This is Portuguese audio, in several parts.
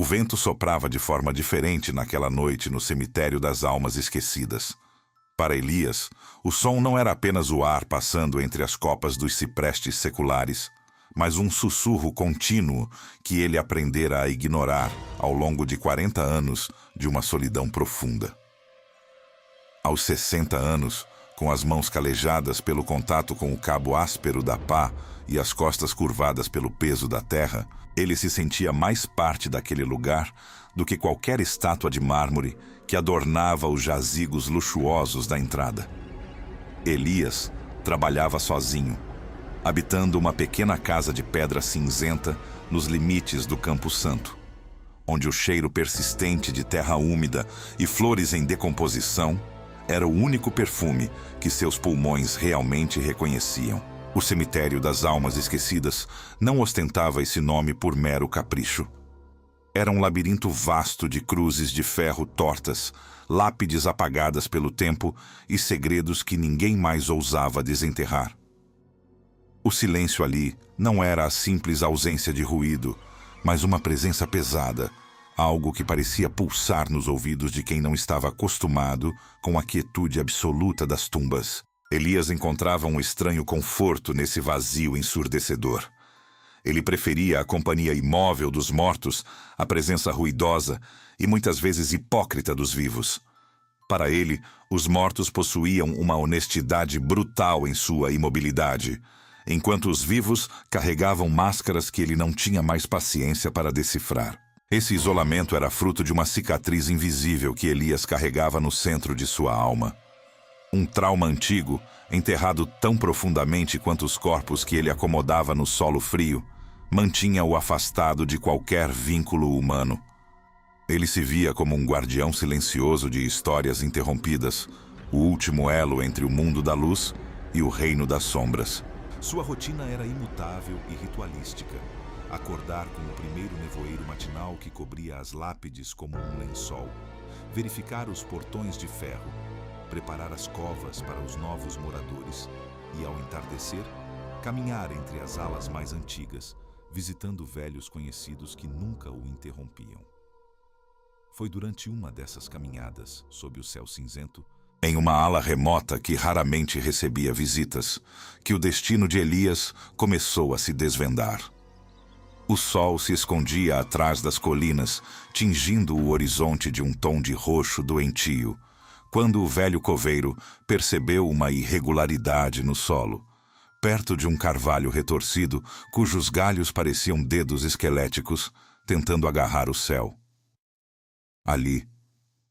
vento soprava de forma diferente naquela noite no cemitério das almas esquecidas. Para Elias, o som não era apenas o ar passando entre as copas dos ciprestes seculares, mas um sussurro contínuo que ele aprendera a ignorar ao longo de 40 anos de uma solidão profunda. Aos 60 anos, com as mãos calejadas pelo contato com o cabo áspero da pá e as costas curvadas pelo peso da terra, ele se sentia mais parte daquele lugar do que qualquer estátua de mármore que adornava os jazigos luxuosos da entrada. Elias trabalhava sozinho, habitando uma pequena casa de pedra cinzenta nos limites do Campo Santo, onde o cheiro persistente de terra úmida e flores em decomposição era o único perfume que seus pulmões realmente reconheciam. O cemitério das almas esquecidas não ostentava esse nome por mero capricho. Era um labirinto vasto de cruzes de ferro tortas, lápides apagadas pelo tempo e segredos que ninguém mais ousava desenterrar. O silêncio ali não era a simples ausência de ruído, mas uma presença pesada, algo que parecia pulsar nos ouvidos de quem não estava acostumado com a quietude absoluta das tumbas. Elias encontrava um estranho conforto nesse vazio ensurdecedor. Ele preferia a companhia imóvel dos mortos à presença ruidosa e muitas vezes hipócrita dos vivos. Para ele, os mortos possuíam uma honestidade brutal em sua imobilidade, enquanto os vivos carregavam máscaras que ele não tinha mais paciência para decifrar. Esse isolamento era fruto de uma cicatriz invisível que Elias carregava no centro de sua alma. Um trauma antigo, enterrado tão profundamente quanto os corpos que ele acomodava no solo frio, mantinha-o afastado de qualquer vínculo humano. Ele se via como um guardião silencioso de histórias interrompidas, o último elo entre o mundo da luz e o reino das sombras. Sua rotina era imutável e ritualística. Acordar com o primeiro nevoeiro matinal que cobria as lápides como um lençol, verificar os portões de ferro, preparar as covas para os novos moradores e, ao entardecer, caminhar entre as alas mais antigas, visitando velhos conhecidos que nunca o interrompiam. Foi durante uma dessas caminhadas, sob o céu cinzento, em uma ala remota que raramente recebia visitas, que o destino de Elias começou a se desvendar. O sol se escondia atrás das colinas, tingindo o horizonte de um tom de roxo doentio, quando o velho coveiro percebeu uma irregularidade no solo, perto de um carvalho retorcido cujos galhos pareciam dedos esqueléticos tentando agarrar o céu. Ali,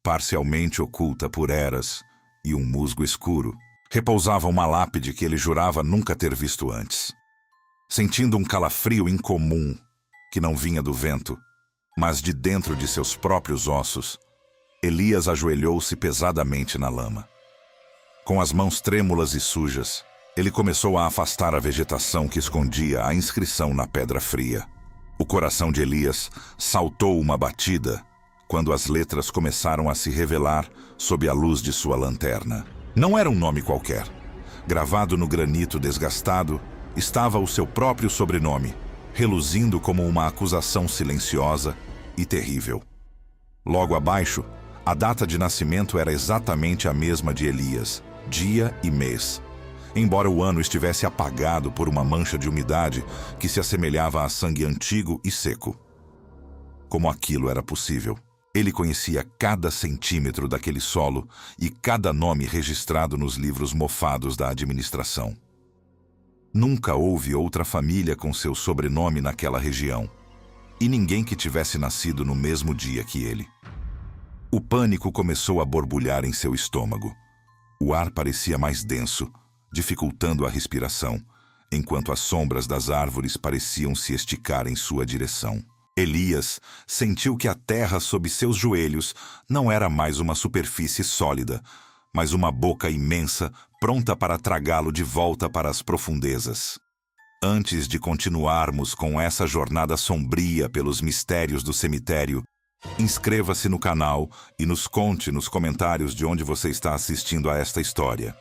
parcialmente oculta por eras e um musgo escuro, repousava uma lápide que ele jurava nunca ter visto antes. Sentindo um calafrio incomum, que não vinha do vento, mas de dentro de seus próprios ossos, Elias ajoelhou-se pesadamente na lama. Com as mãos trêmulas e sujas, ele começou a afastar a vegetação que escondia a inscrição na pedra fria. O coração de Elias saltou uma batida quando as letras começaram a se revelar sob a luz de sua lanterna. Não era um nome qualquer. Gravado no granito desgastado, estava o seu próprio sobrenome, reluzindo como uma acusação silenciosa e terrível. Logo abaixo, a data de nascimento era exatamente a mesma de Elias, dia e mês, embora o ano estivesse apagado por uma mancha de umidade que se assemelhava a sangue antigo e seco. Como aquilo era possível? Ele conhecia cada centímetro daquele solo e cada nome registrado nos livros mofados da administração. Nunca houve outra família com seu sobrenome naquela região, e ninguém que tivesse nascido no mesmo dia que ele. O pânico começou a borbulhar em seu estômago. O ar parecia mais denso, dificultando a respiração, enquanto as sombras das árvores pareciam se esticar em sua direção. Elias sentiu que a terra sob seus joelhos não era mais uma superfície sólida, mas uma boca imensa pronta para tragá-lo de volta para as profundezas. Antes de continuarmos com essa jornada sombria pelos mistérios do cemitério, inscreva-se no canal e nos conte nos comentários de onde você está assistindo a esta história.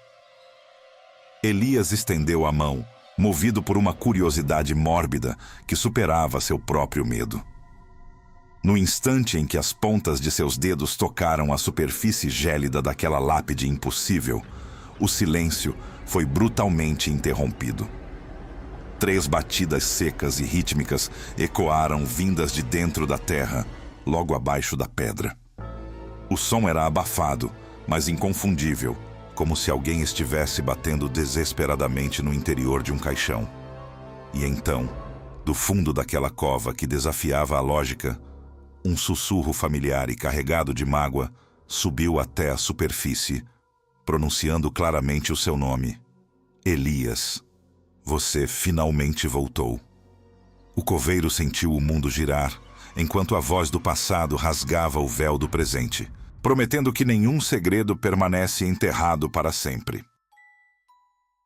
Elias estendeu a mão, movido por uma curiosidade mórbida que superava seu próprio medo. No instante em que as pontas de seus dedos tocaram a superfície gélida daquela lápide impossível, o silêncio foi brutalmente interrompido. 3 batidas secas e rítmicas ecoaram vindas de dentro da terra, logo abaixo da pedra. O som era abafado, mas inconfundível, como se alguém estivesse batendo desesperadamente no interior de um caixão. E então, do fundo daquela cova que desafiava a lógica, um sussurro familiar e carregado de mágoa subiu até a superfície, pronunciando claramente o seu nome. Elias, você finalmente voltou. O coveiro sentiu o mundo girar, enquanto a voz do passado rasgava o véu do presente, prometendo que nenhum segredo permanece enterrado para sempre.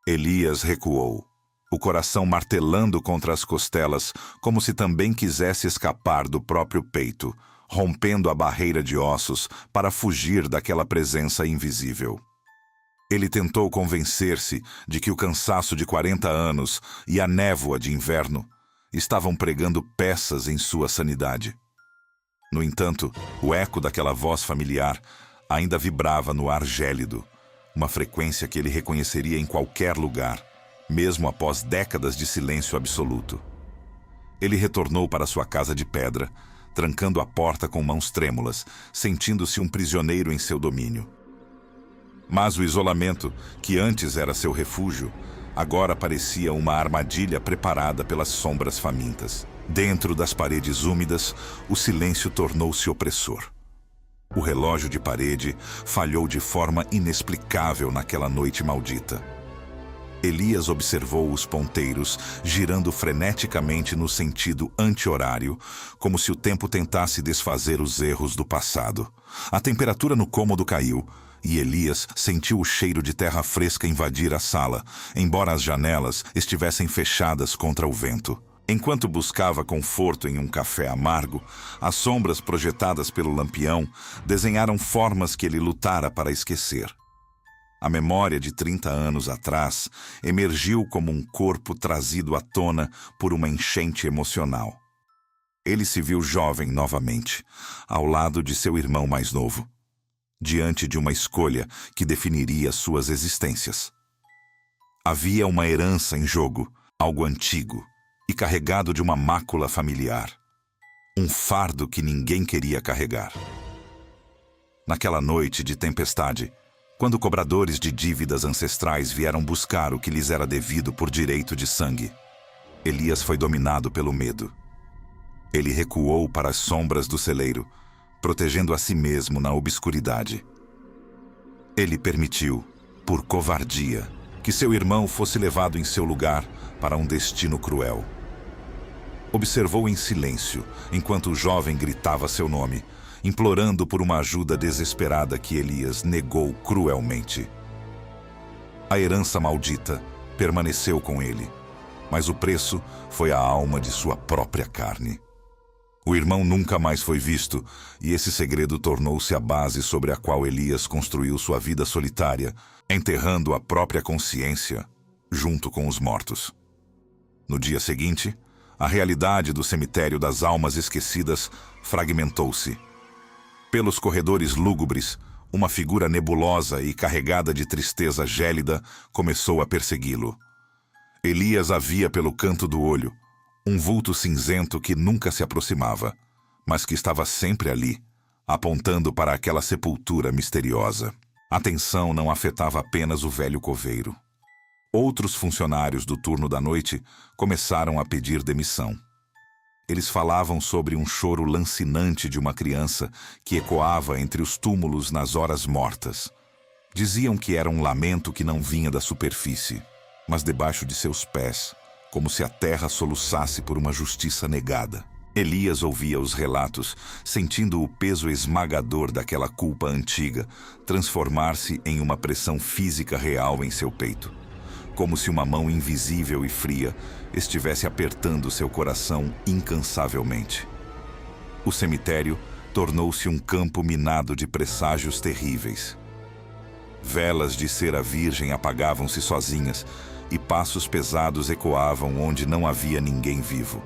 Elias recuou, o coração martelando contra as costelas, como se também quisesse escapar do próprio peito, rompendo a barreira de ossos para fugir daquela presença invisível. Ele tentou convencer-se de que o cansaço de 40 anos e a névoa de inverno estavam pregando peças em sua sanidade. No entanto, o eco daquela voz familiar ainda vibrava no ar gélido, uma frequência que ele reconheceria em qualquer lugar, mesmo após décadas de silêncio absoluto. Ele retornou para sua casa de pedra, trancando a porta com mãos trêmulas, sentindo-se um prisioneiro em seu domínio. Mas o isolamento, que antes era seu refúgio, agora parecia uma armadilha preparada pelas sombras famintas. Dentro das paredes úmidas, o silêncio tornou-se opressor. O relógio de parede falhou de forma inexplicável naquela noite maldita. Elias observou os ponteiros girando freneticamente no sentido anti-horário, como se o tempo tentasse desfazer os erros do passado. A temperatura no cômodo caiu, e Elias sentiu o cheiro de terra fresca invadir a sala, embora as janelas estivessem fechadas contra o vento. Enquanto buscava conforto em um café amargo, as sombras projetadas pelo lampião desenharam formas que ele lutara para esquecer. A memória de 30 anos atrás emergiu como um corpo trazido à tona por uma enchente emocional. Ele se viu jovem novamente, ao lado de seu irmão mais novo, diante de uma escolha que definiria suas existências. Havia uma herança em jogo, algo antigo e carregado de uma mácula familiar. Um fardo que ninguém queria carregar. Naquela noite de tempestade, quando cobradores de dívidas ancestrais vieram buscar o que lhes era devido por direito de sangue, Elias foi dominado pelo medo. Ele recuou para as sombras do celeiro, protegendo a si mesmo na obscuridade. Ele permitiu, por covardia, que seu irmão fosse levado em seu lugar para um destino cruel. Observou em silêncio, enquanto o jovem gritava seu nome, implorando por uma ajuda desesperada que Elias negou cruelmente. A herança maldita permaneceu com ele, mas o preço foi a alma de sua própria carne. O irmão nunca mais foi visto, e esse segredo tornou-se a base sobre a qual Elias construiu sua vida solitária, enterrando a própria consciência junto com os mortos. No dia seguinte, a realidade do cemitério das almas esquecidas fragmentou-se. Pelos corredores lúgubres, uma figura nebulosa e carregada de tristeza gélida começou a persegui-lo. Elias a via pelo canto do olho, um vulto cinzento que nunca se aproximava, mas que estava sempre ali, apontando para aquela sepultura misteriosa. A tensão não afetava apenas o velho coveiro. Outros funcionários do turno da noite começaram a pedir demissão. Eles falavam sobre um choro lancinante de uma criança que ecoava entre os túmulos nas horas mortas. Diziam que era um lamento que não vinha da superfície, mas debaixo de seus pés, como se a terra soluçasse por uma justiça negada. Elias ouvia os relatos, sentindo o peso esmagador daquela culpa antiga transformar-se em uma pressão física real em seu peito, como se uma mão invisível e fria estivesse apertando seu coração incansavelmente. O cemitério tornou-se um campo minado de presságios terríveis. Velas de cera virgem apagavam-se sozinhas, e passos pesados ecoavam onde não havia ninguém vivo.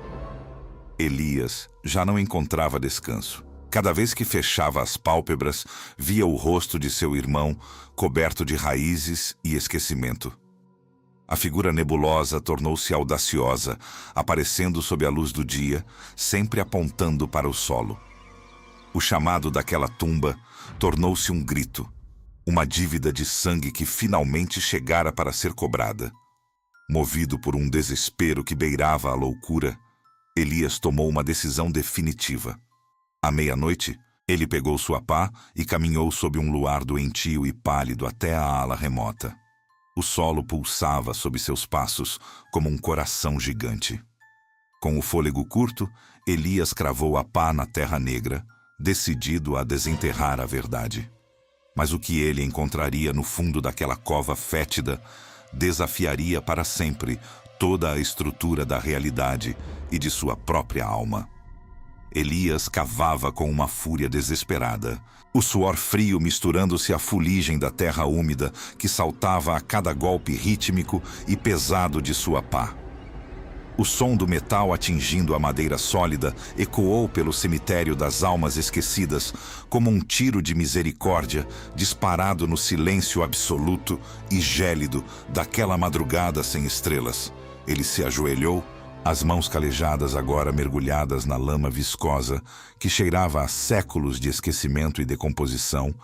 Elias já não encontrava descanso. Cada vez que fechava as pálpebras, via o rosto de seu irmão coberto de raízes e esquecimento. A figura nebulosa tornou-se audaciosa, aparecendo sob a luz do dia, sempre apontando para o solo. O chamado daquela tumba tornou-se um grito, uma dívida de sangue que finalmente chegara para ser cobrada. Movido por um desespero que beirava a loucura, Elias tomou uma decisão definitiva. À meia-noite, ele pegou sua pá e caminhou sob um luar doentio e pálido até a ala remota. O solo pulsava sob seus passos como um coração gigante. Com o fôlego curto, Elias cravou a pá na terra negra, decidido a desenterrar a verdade. Mas o que ele encontraria no fundo daquela cova fétida desafiaria para sempre toda a estrutura da realidade e de sua própria alma. Elias cavava com uma fúria desesperada, o suor frio misturando-se à fuligem da terra úmida que saltava a cada golpe rítmico e pesado de sua pá. O som do metal atingindo a madeira sólida ecoou pelo cemitério das almas esquecidas como um tiro de misericórdia disparado no silêncio absoluto e gélido daquela madrugada sem estrelas. Ele se ajoelhou, as mãos calejadas agora mergulhadas na lama viscosa que cheirava a séculos de esquecimento e decomposição,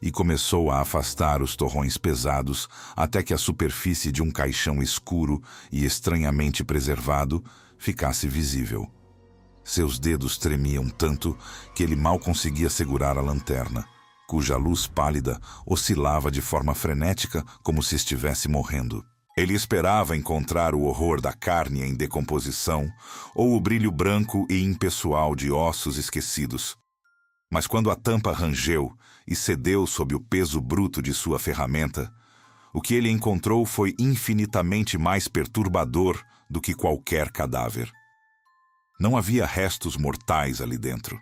e começou a afastar os torrões pesados até que a superfície de um caixão escuro e estranhamente preservado ficasse visível. Seus dedos tremiam tanto que ele mal conseguia segurar a lanterna, cuja luz pálida oscilava de forma frenética como se estivesse morrendo. Ele esperava encontrar o horror da carne em decomposição ou o brilho branco e impessoal de ossos esquecidos. Mas quando a tampa rangeu e cedeu sob o peso bruto de sua ferramenta, o que ele encontrou foi infinitamente mais perturbador do que qualquer cadáver. Não havia restos mortais ali dentro.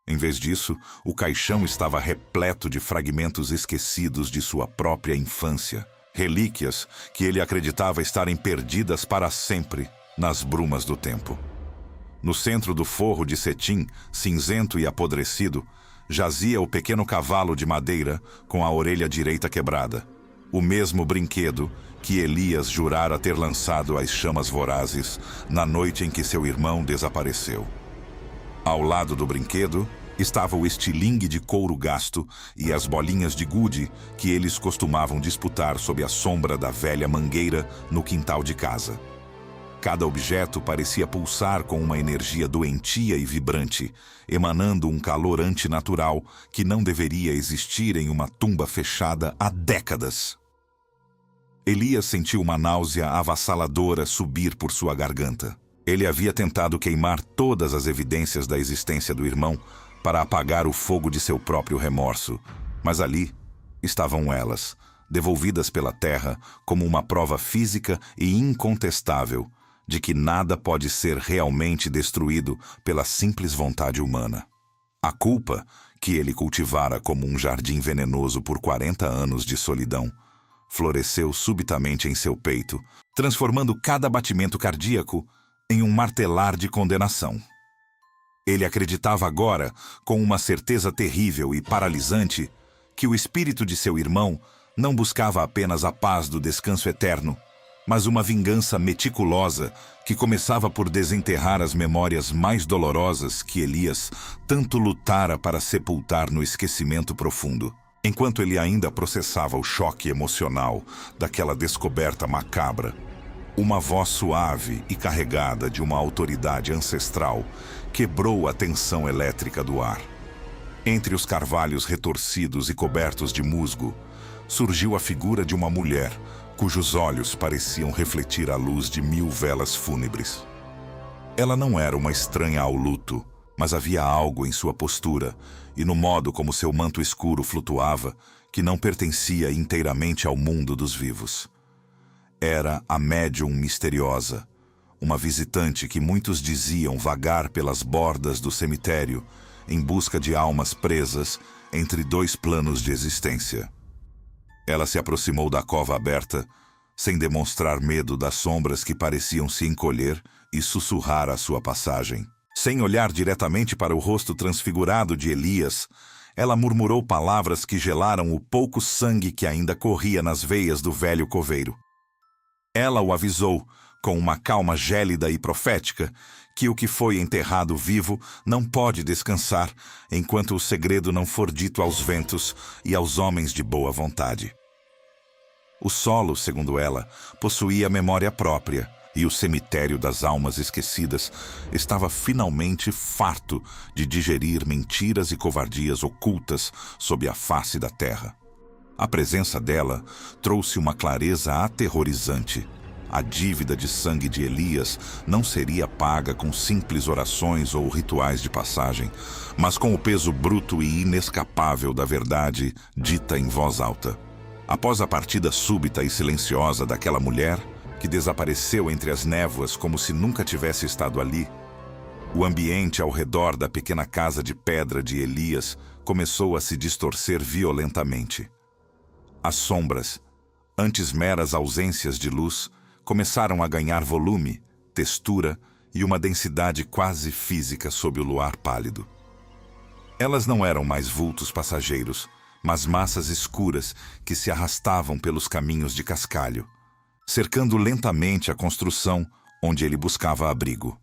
Em vez disso, o caixão estava repleto de fragmentos esquecidos de sua própria infância, relíquias que ele acreditava estarem perdidas para sempre nas brumas do tempo. No centro do forro de cetim, cinzento e apodrecido, jazia o pequeno cavalo de madeira com a orelha direita quebrada, o mesmo brinquedo que Elias jurara ter lançado às chamas vorazes na noite em que seu irmão desapareceu. Ao lado do brinquedo estava o estilingue de couro gasto e as bolinhas de gude que eles costumavam disputar sob a sombra da velha mangueira no quintal de casa. Cada objeto parecia pulsar com uma energia doentia e vibrante, emanando um calor antinatural que não deveria existir em uma tumba fechada há décadas. Elias sentiu uma náusea avassaladora subir por sua garganta. Ele havia tentado queimar todas as evidências da existência do irmão para apagar o fogo de seu próprio remorso, mas ali estavam elas, devolvidas pela terra como uma prova física e incontestável de que nada pode ser realmente destruído pela simples vontade humana. A culpa, que ele cultivara como um jardim venenoso por 40 anos de solidão, floresceu subitamente em seu peito, transformando cada batimento cardíaco em um martelar de condenação. Ele acreditava agora, com uma certeza terrível e paralisante, que o espírito de seu irmão não buscava apenas a paz do descanso eterno, mas uma vingança meticulosa que começava por desenterrar as memórias mais dolorosas que Elias tanto lutara para sepultar no esquecimento profundo. Enquanto ele ainda processava o choque emocional daquela descoberta macabra, uma voz suave e carregada de uma autoridade ancestral quebrou a tensão elétrica do ar. Entre os carvalhos retorcidos e cobertos de musgo, surgiu a figura de uma mulher cujos olhos pareciam refletir a luz de 1000 velas fúnebres. Ela não era uma estranha ao luto, mas havia algo em sua postura e no modo como seu manto escuro flutuava que não pertencia inteiramente ao mundo dos vivos. Era a médium misteriosa, uma visitante que muitos diziam vagar pelas bordas do cemitério em busca de almas presas entre 2 planos de existência. Ela se aproximou da cova aberta, sem demonstrar medo das sombras que pareciam se encolher e sussurrar a sua passagem. Sem olhar diretamente para o rosto transfigurado de Elias, ela murmurou palavras que gelaram o pouco sangue que ainda corria nas veias do velho coveiro. Ela o avisou, com uma calma gélida e profética, que o que foi enterrado vivo não pode descansar enquanto o segredo não for dito aos ventos e aos homens de boa vontade. O solo, segundo ela, possuía memória própria, e o cemitério das almas esquecidas estava finalmente farto de digerir mentiras e covardias ocultas sob a face da terra. A presença dela trouxe uma clareza aterrorizante. A dívida de sangue de Elias não seria paga com simples orações ou rituais de passagem, mas com o peso bruto e inescapável da verdade dita em voz alta. Após a partida súbita e silenciosa daquela mulher, que desapareceu entre as névoas como se nunca tivesse estado ali, o ambiente ao redor da pequena casa de pedra de Elias começou a se distorcer violentamente. As sombras, antes meras ausências de luz, começaram a ganhar volume, textura e uma densidade quase física sob o luar pálido. Elas não eram mais vultos passageiros, mas massas escuras que se arrastavam pelos caminhos de cascalho, cercando lentamente a construção onde ele buscava abrigo.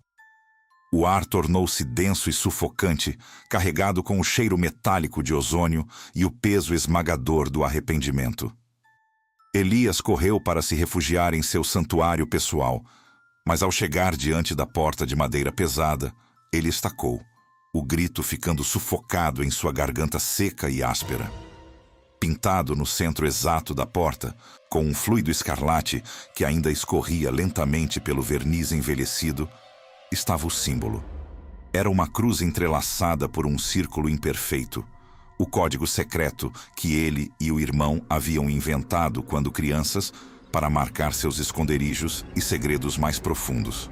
O ar tornou-se denso e sufocante, carregado com o cheiro metálico de ozônio e o peso esmagador do arrependimento. Elias correu para se refugiar em seu santuário pessoal, mas ao chegar diante da porta de madeira pesada, ele estacou, o grito ficando sufocado em sua garganta seca e áspera. Pintado no centro exato da porta, com um fluido escarlate que ainda escorria lentamente pelo verniz envelhecido, estava o símbolo. Era uma cruz entrelaçada por um círculo imperfeito, o código secreto que ele e o irmão haviam inventado quando crianças para marcar seus esconderijos e segredos mais profundos.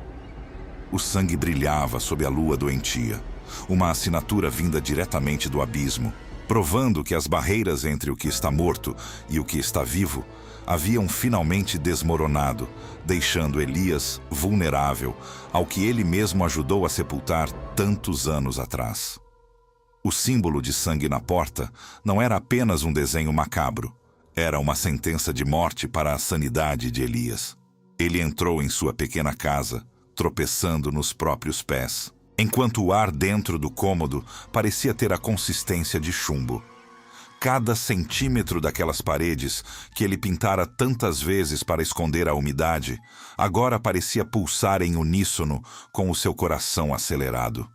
O sangue brilhava sob a lua doentia, uma assinatura vinda diretamente do abismo, provando que as barreiras entre o que está morto e o que está vivo haviam finalmente desmoronado, deixando Elias vulnerável ao que ele mesmo ajudou a sepultar tantos anos atrás. O símbolo de sangue na porta não era apenas um desenho macabro, era uma sentença de morte para a sanidade de Elias. Ele entrou em sua pequena casa, tropeçando nos próprios pés, enquanto o ar dentro do cômodo parecia ter a consistência de chumbo. Cada centímetro daquelas paredes, que ele pintara tantas vezes para esconder a umidade, agora parecia pulsar em uníssono com o seu coração acelerado.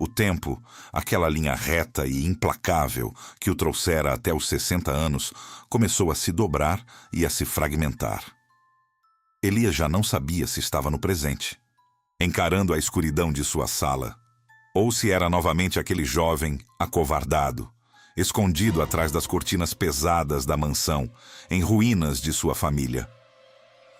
O tempo, aquela linha reta e implacável que o trouxera até os 60 anos, começou a se dobrar e a se fragmentar. Elias já não sabia se estava no presente, encarando a escuridão de sua sala, ou se era novamente aquele jovem acovardado, escondido atrás das cortinas pesadas da mansão, em ruínas de sua família.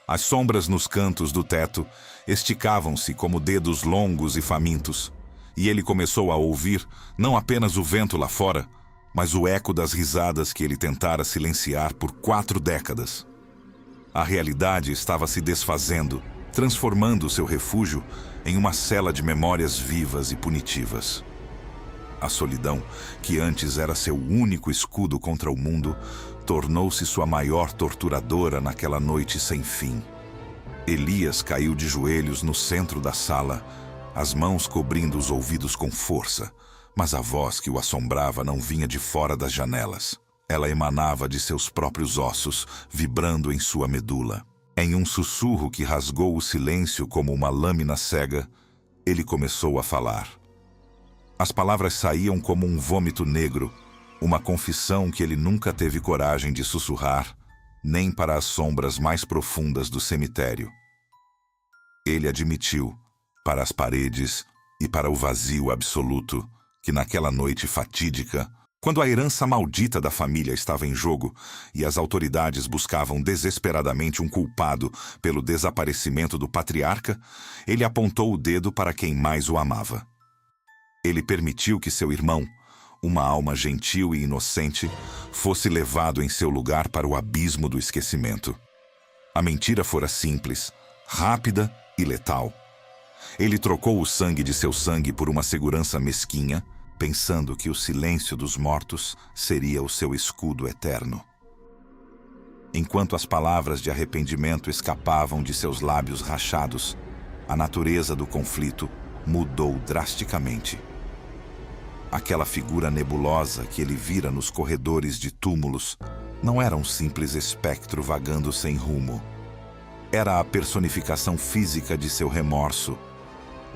As sombras nos cantos do teto esticavam-se como dedos longos e famintos, e ele começou a ouvir não apenas o vento lá fora, mas o eco das risadas que ele tentara silenciar por 4 décadas. A realidade estava se desfazendo, transformando seu refúgio em uma cela de memórias vivas e punitivas. A solidão, que antes era seu único escudo contra o mundo, tornou-se sua maior torturadora naquela noite sem fim. Elias caiu de joelhos no centro da sala, as mãos cobrindo os ouvidos com força, mas a voz que o assombrava não vinha de fora das janelas. Ela emanava de seus próprios ossos, vibrando em sua medula. Em um sussurro que rasgou o silêncio como uma lâmina cega, ele começou a falar. As palavras saíam como um vômito negro, uma confissão que ele nunca teve coragem de sussurrar, nem para as sombras mais profundas do cemitério. Ele admitiu, para as paredes e para o vazio absoluto, que naquela noite fatídica, quando a herança maldita da família estava em jogo e as autoridades buscavam desesperadamente um culpado pelo desaparecimento do patriarca, ele apontou o dedo para quem mais o amava. Ele permitiu que seu irmão, uma alma gentil e inocente, fosse levado em seu lugar para o abismo do esquecimento. A mentira fora simples, rápida e letal. Ele trocou o sangue de seu sangue por uma segurança mesquinha, pensando que o silêncio dos mortos seria o seu escudo eterno. Enquanto as palavras de arrependimento escapavam de seus lábios rachados, a natureza do conflito mudou drasticamente. Aquela figura nebulosa que ele vira nos corredores de túmulos não era um simples espectro vagando sem rumo. Era a personificação física de seu remorso,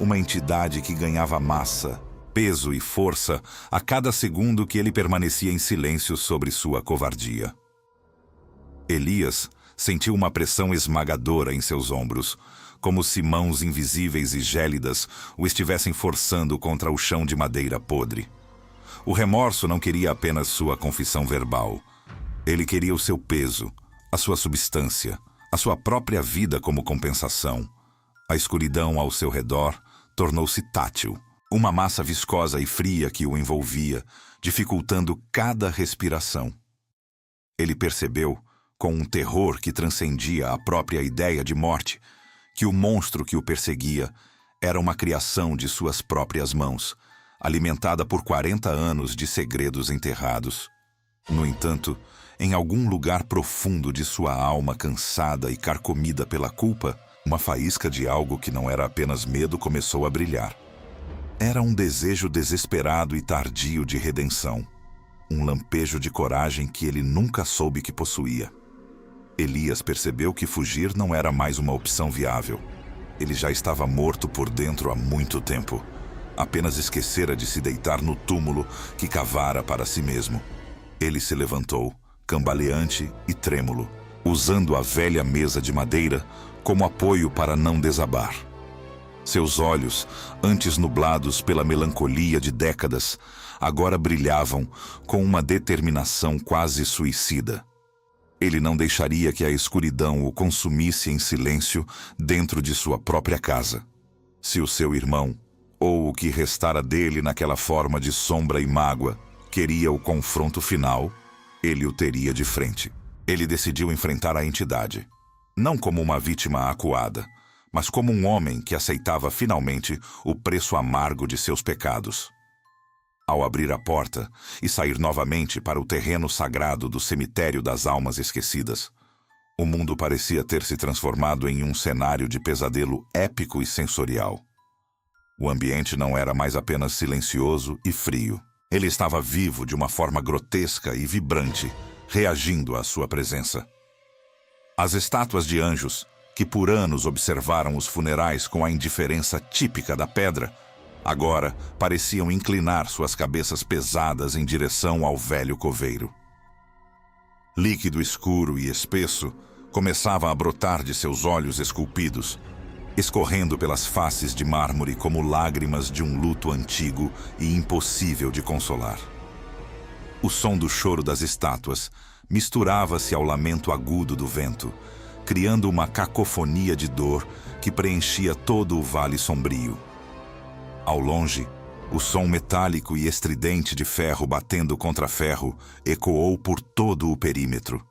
uma entidade que ganhava massa, peso e força a cada segundo que ele permanecia em silêncio sobre sua covardia. Elias sentiu uma pressão esmagadora em seus ombros, como se mãos invisíveis e gélidas o estivessem forçando contra o chão de madeira podre. O remorso não queria apenas sua confissão verbal. Ele queria o seu peso, a sua substância, a sua própria vida como compensação. A escuridão ao seu redor tornou-se tátil, uma massa viscosa e fria que o envolvia, dificultando cada respiração. Ele percebeu, com um terror que transcendia a própria ideia de morte, que o monstro que o perseguia era uma criação de suas próprias mãos, alimentada por 40 anos de segredos enterrados. No entanto, em algum lugar profundo de sua alma cansada e carcomida pela culpa, uma faísca de algo que não era apenas medo começou a brilhar. Era um desejo desesperado e tardio de redenção, um lampejo de coragem que ele nunca soube que possuía. Elias percebeu que fugir não era mais uma opção viável. Ele já estava morto por dentro há muito tempo. Apenas esquecera de se deitar no túmulo que cavara para si mesmo. Ele se levantou, cambaleante e trêmulo, usando a velha mesa de madeira como apoio para não desabar. Seus olhos, antes nublados pela melancolia de décadas, agora brilhavam com uma determinação quase suicida. Ele não deixaria que a escuridão o consumisse em silêncio dentro de sua própria casa. Se o seu irmão, ou o que restara dele naquela forma de sombra e mágoa, queria o confronto final, ele o teria de frente. Ele decidiu enfrentar a entidade, não como uma vítima acuada, mas como um homem que aceitava finalmente o preço amargo de seus pecados. Ao abrir a porta e sair novamente para o terreno sagrado do cemitério das almas esquecidas, o mundo parecia ter se transformado em um cenário de pesadelo épico e sensorial. O ambiente não era mais apenas silencioso e frio. Ele estava vivo de uma forma grotesca e vibrante, reagindo à sua presença. As estátuas de anjos, que por anos observaram os funerais com a indiferença típica da pedra, agora pareciam inclinar suas cabeças pesadas em direção ao velho coveiro. Líquido escuro e espesso começava a brotar de seus olhos esculpidos, escorrendo pelas faces de mármore como lágrimas de um luto antigo e impossível de consolar. O som do choro das estátuas misturava-se ao lamento agudo do vento, criando uma cacofonia de dor que preenchia todo o vale sombrio. Ao longe, o som metálico e estridente de ferro batendo contra ferro ecoou por todo o perímetro.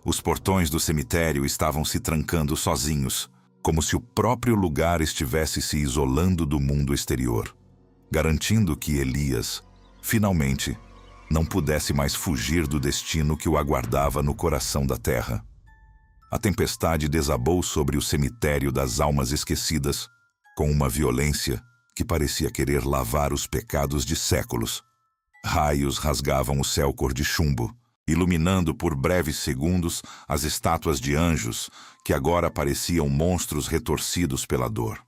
Os portões do cemitério estavam se trancando sozinhos, como se o próprio lugar estivesse se isolando do mundo exterior, garantindo que Elias, finalmente, não pudesse mais fugir do destino que o aguardava no coração da terra. A tempestade desabou sobre o cemitério das almas esquecidas, com uma violência que parecia querer lavar os pecados de séculos. Raios rasgavam o céu cor de chumbo, iluminando por breves segundos as estátuas de anjos, que agora pareciam monstros retorcidos pela dor.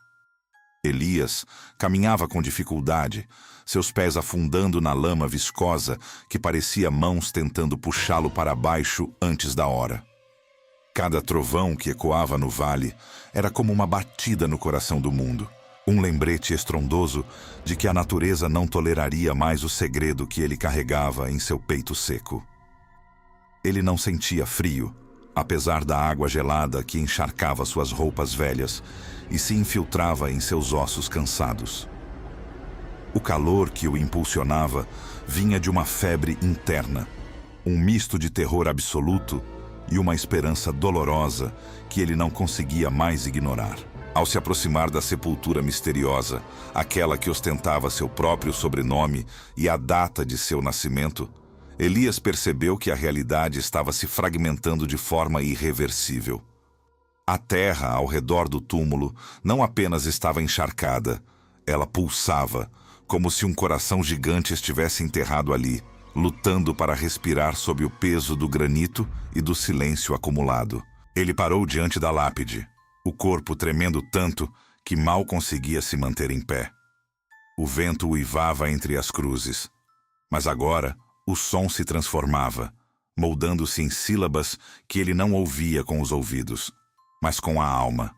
Elias caminhava com dificuldade, seus pés afundando na lama viscosa que parecia mãos tentando puxá-lo para baixo antes da hora. Cada trovão que ecoava no vale era como uma batida no coração do mundo, um lembrete estrondoso de que a natureza não toleraria mais o segredo que ele carregava em seu peito seco. Ele não sentia frio, apesar da água gelada que encharcava suas roupas velhas e se infiltrava em seus ossos cansados. O calor que o impulsionava vinha de uma febre interna, um misto de terror absoluto e uma esperança dolorosa que ele não conseguia mais ignorar. Ao se aproximar da sepultura misteriosa, aquela que ostentava seu próprio sobrenome e a data de seu nascimento, Elias percebeu que a realidade estava se fragmentando de forma irreversível. A terra ao redor do túmulo não apenas estava encharcada, ela pulsava, como se um coração gigante estivesse enterrado ali, lutando para respirar sob o peso do granito e do silêncio acumulado. Ele parou diante da lápide, o corpo tremendo tanto que mal conseguia se manter em pé. O vento uivava entre as cruzes, mas agora o som se transformava, moldando-se em sílabas que ele não ouvia com os ouvidos, mas com a alma.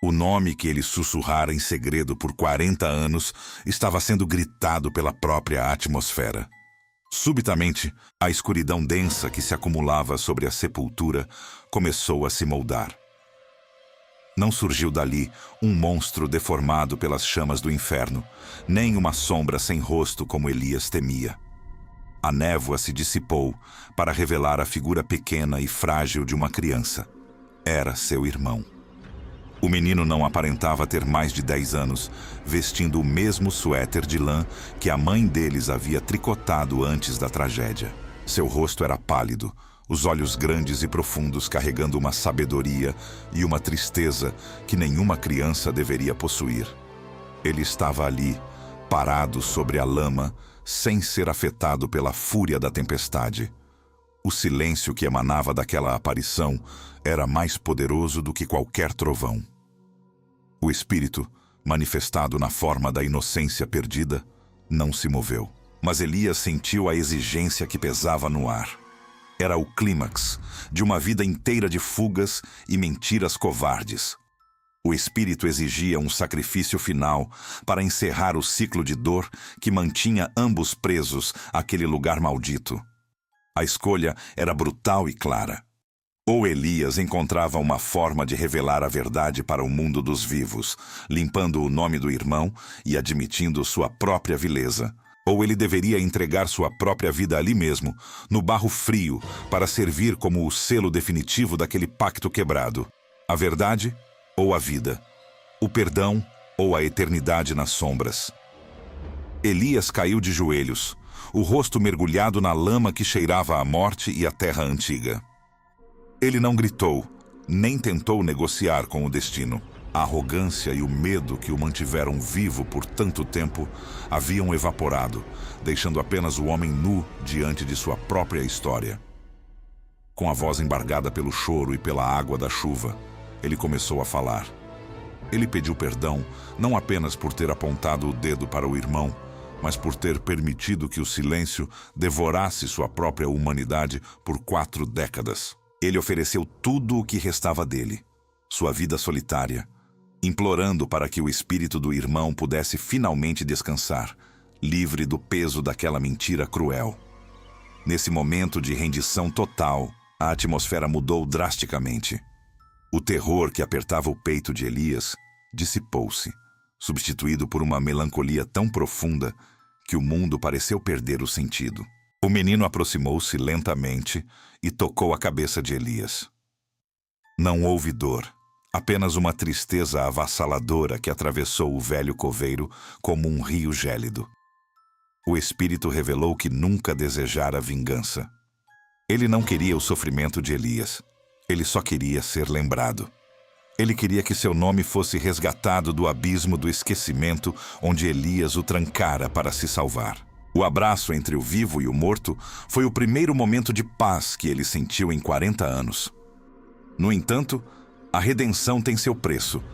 O nome que ele sussurrara em segredo por 40 anos estava sendo gritado pela própria atmosfera. Subitamente, a escuridão densa que se acumulava sobre a sepultura começou a se moldar. Não surgiu dali um monstro deformado pelas chamas do inferno, nem uma sombra sem rosto como Elias temia. A névoa se dissipou para revelar a figura pequena e frágil de uma criança. Era seu irmão. O menino não aparentava ter mais de 10 anos, vestindo o mesmo suéter de lã que a mãe deles havia tricotado antes da tragédia. Seu rosto era pálido, os olhos grandes e profundos carregando uma sabedoria e uma tristeza que nenhuma criança deveria possuir. Ele estava ali, parado sobre a lama, sem ser afetado pela fúria da tempestade. O silêncio que emanava daquela aparição era mais poderoso do que qualquer trovão. O espírito, manifestado na forma da inocência perdida, não se moveu. Mas Elias sentiu a exigência que pesava no ar. Era o clímax de uma vida inteira de fugas e mentiras covardes. O espírito exigia um sacrifício final para encerrar o ciclo de dor que mantinha ambos presos àquele lugar maldito. A escolha era brutal e clara. Ou Elias encontrava uma forma de revelar a verdade para o mundo dos vivos, limpando o nome do irmão e admitindo sua própria vileza. Ou ele deveria entregar sua própria vida ali mesmo, no barro frio, para servir como o selo definitivo daquele pacto quebrado. A verdade ou a vida? O perdão ou a eternidade nas sombras? Elias caiu de joelhos, o rosto mergulhado na lama que cheirava a morte e a terra antiga. Ele não gritou, nem tentou negociar com o destino. A arrogância e o medo que o mantiveram vivo por tanto tempo haviam evaporado, deixando apenas o homem nu diante de sua própria história. Com a voz embargada pelo choro e pela água da chuva, ele começou a falar. Ele pediu perdão não apenas por ter apontado o dedo para o irmão, mas por ter permitido que o silêncio devorasse sua própria humanidade por 4 décadas. Ele ofereceu tudo o que restava dele, sua vida solitária, implorando para que o espírito do irmão pudesse finalmente descansar, livre do peso daquela mentira cruel. Nesse momento de rendição total, a atmosfera mudou drasticamente. O terror que apertava o peito de Elias dissipou-se, substituído por uma melancolia tão profunda que o mundo pareceu perder o sentido. O menino aproximou-se lentamente e tocou a cabeça de Elias. Não houve dor, apenas uma tristeza avassaladora que atravessou o velho coveiro como um rio gélido. O espírito revelou que nunca desejara vingança. Ele não queria o sofrimento de Elias. Ele só queria ser lembrado. Ele queria que seu nome fosse resgatado do abismo do esquecimento onde Elias o trancara para se salvar. O abraço entre o vivo e o morto foi o primeiro momento de paz que ele sentiu em 40 anos. No entanto, a redenção tem seu preço,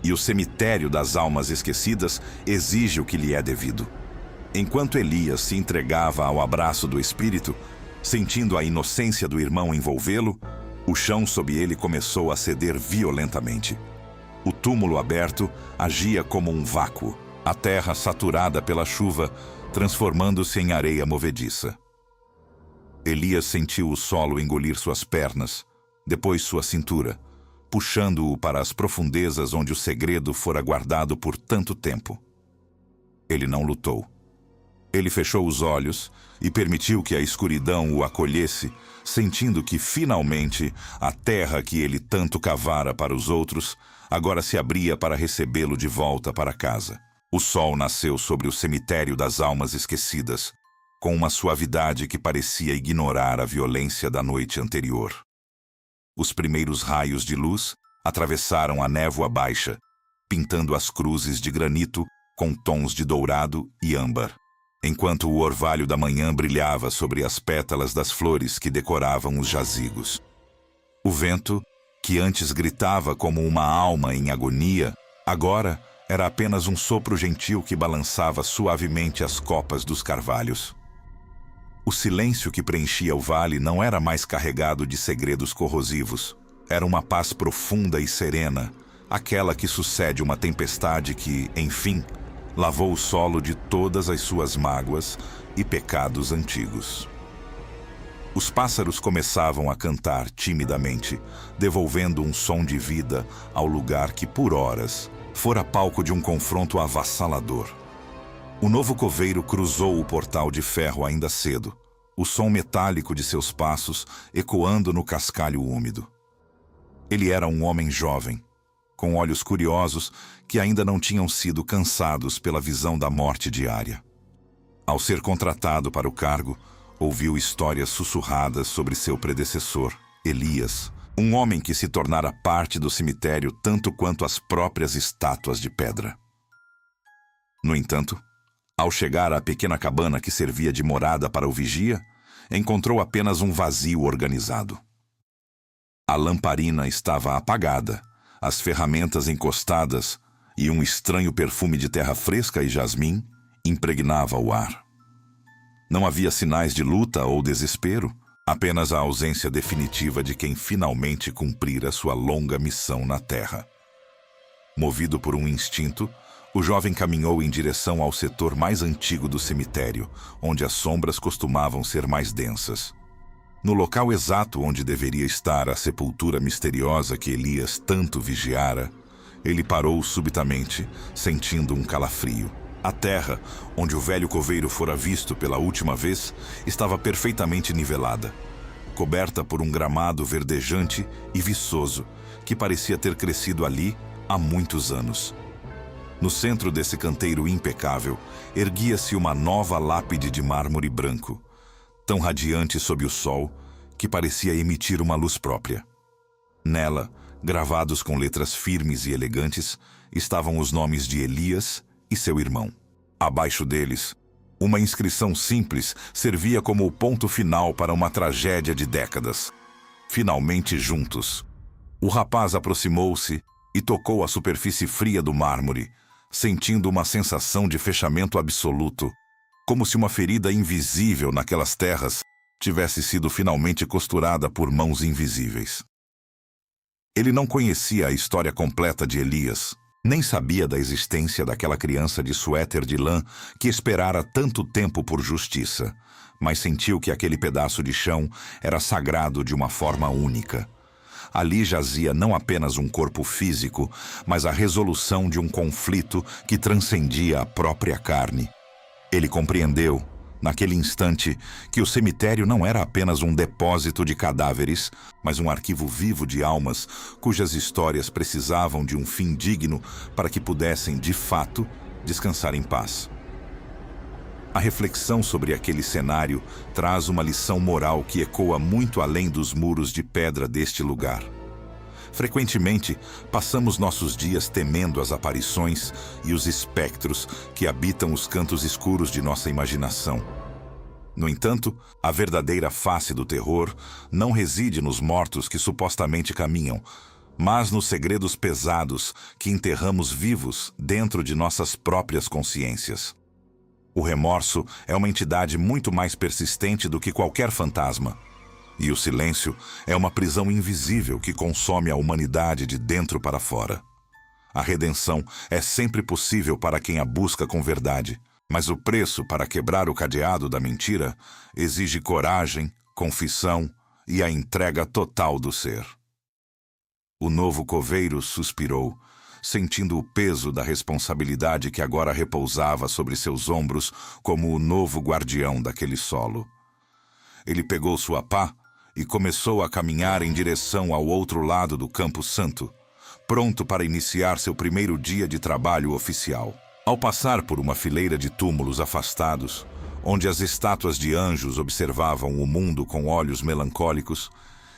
e o cemitério das almas esquecidas exige o que lhe é devido. Enquanto Elias se entregava ao abraço do espírito, sentindo a inocência do irmão envolvê-lo, o chão sob ele começou a ceder violentamente. O túmulo aberto agia como um vácuo, a terra saturada pela chuva, transformando-se em areia movediça. Elias sentiu o solo engolir suas pernas, depois sua cintura, puxando-o para as profundezas onde o segredo fora guardado por tanto tempo. Ele não lutou. Ele fechou os olhos e permitiu que a escuridão o acolhesse, sentindo que, finalmente, a terra que ele tanto cavara para os outros agora se abria para recebê-lo de volta para casa. O sol nasceu sobre o cemitério das almas esquecidas, com uma suavidade que parecia ignorar a violência da noite anterior. Os primeiros raios de luz atravessaram a névoa baixa, pintando as cruzes de granito com tons de dourado e âmbar, enquanto o orvalho da manhã brilhava sobre as pétalas das flores que decoravam os jazigos. O vento, que antes gritava como uma alma em agonia, agora era apenas um sopro gentil que balançava suavemente as copas dos carvalhos. O silêncio que preenchia o vale não era mais carregado de segredos corrosivos. Era uma paz profunda e serena, aquela que sucede uma tempestade que, enfim, lavou o solo de todas as suas mágoas e pecados antigos. Os pássaros começavam a cantar timidamente, devolvendo um som de vida ao lugar que, por horas, fora palco de um confronto avassalador. O novo coveiro cruzou o portal de ferro ainda cedo, o som metálico de seus passos ecoando no cascalho úmido. Ele era um homem jovem, com olhos curiosos que ainda não tinham sido cansados pela visão da morte diária. Ao ser contratado para o cargo, ouviu histórias sussurradas sobre seu predecessor, Elias, um homem que se tornara parte do cemitério tanto quanto as próprias estátuas de pedra. No entanto, ao chegar à pequena cabana que servia de morada para o vigia, encontrou apenas um vazio organizado. A lamparina estava apagada, as ferramentas encostadas e um estranho perfume de terra fresca e jasmim impregnava o ar. Não havia sinais de luta ou desespero, apenas a ausência definitiva de quem finalmente cumprira sua longa missão na terra. Movido por um instinto, o jovem caminhou em direção ao setor mais antigo do cemitério, onde as sombras costumavam ser mais densas. No local exato onde deveria estar a sepultura misteriosa que Elias tanto vigiara, ele parou subitamente, sentindo um calafrio. A terra, onde o velho coveiro fora visto pela última vez, estava perfeitamente nivelada, coberta por um gramado verdejante e viçoso, que parecia ter crescido ali há muitos anos. No centro desse canteiro impecável, erguia-se uma nova lápide de mármore branco, tão radiante sob o sol que parecia emitir uma luz própria. Nela, gravados com letras firmes e elegantes, estavam os nomes de Elias e seu irmão. Abaixo deles, uma inscrição simples servia como o ponto final para uma tragédia de décadas. Finalmente juntos. O rapaz aproximou-se e tocou a superfície fria do mármore, sentindo uma sensação de fechamento absoluto, como se uma ferida invisível naquelas terras tivesse sido finalmente costurada por mãos invisíveis. Ele não conhecia a história completa de Elias, nem sabia da existência daquela criança de suéter de lã que esperara tanto tempo por justiça, mas sentiu que aquele pedaço de chão era sagrado de uma forma única. Ali jazia não apenas um corpo físico, mas a resolução de um conflito que transcendia a própria carne. Ele compreendeu, naquele instante, que o cemitério não era apenas um depósito de cadáveres, mas um arquivo vivo de almas cujas histórias precisavam de um fim digno para que pudessem, de fato, descansar em paz. A reflexão sobre aquele cenário traz uma lição moral que ecoa muito além dos muros de pedra deste lugar. Frequentemente, passamos nossos dias temendo as aparições e os espectros que habitam os cantos escuros de nossa imaginação. No entanto, a verdadeira face do terror não reside nos mortos que supostamente caminham, mas nos segredos pesados que enterramos vivos dentro de nossas próprias consciências. O remorso é uma entidade muito mais persistente do que qualquer fantasma. E o silêncio é uma prisão invisível que consome a humanidade de dentro para fora. A redenção é sempre possível para quem a busca com verdade, mas o preço para quebrar o cadeado da mentira exige coragem, confissão e a entrega total do ser. O novo coveiro suspirou, sentindo o peso da responsabilidade que agora repousava sobre seus ombros como o novo guardião daquele solo. Ele pegou sua pá e começou a caminhar em direção ao outro lado do Campo Santo, pronto para iniciar seu primeiro dia de trabalho oficial. Ao passar por uma fileira de túmulos afastados, onde as estátuas de anjos observavam o mundo com olhos melancólicos,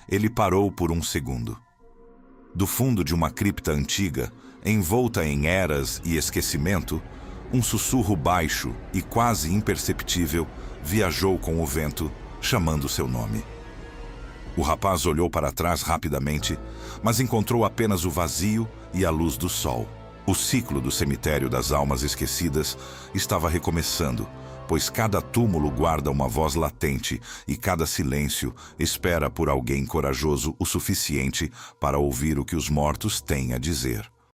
ele parou por um segundo. Do fundo de uma cripta antiga, envolta em eras e esquecimento, um sussurro baixo e quase imperceptível viajou com o vento, chamando seu nome. O rapaz olhou para trás rapidamente, mas encontrou apenas o vazio e a luz do sol. O ciclo do cemitério das almas esquecidas estava recomeçando, pois cada túmulo guarda uma voz latente e cada silêncio espera por alguém corajoso o suficiente para ouvir o que os mortos têm a dizer.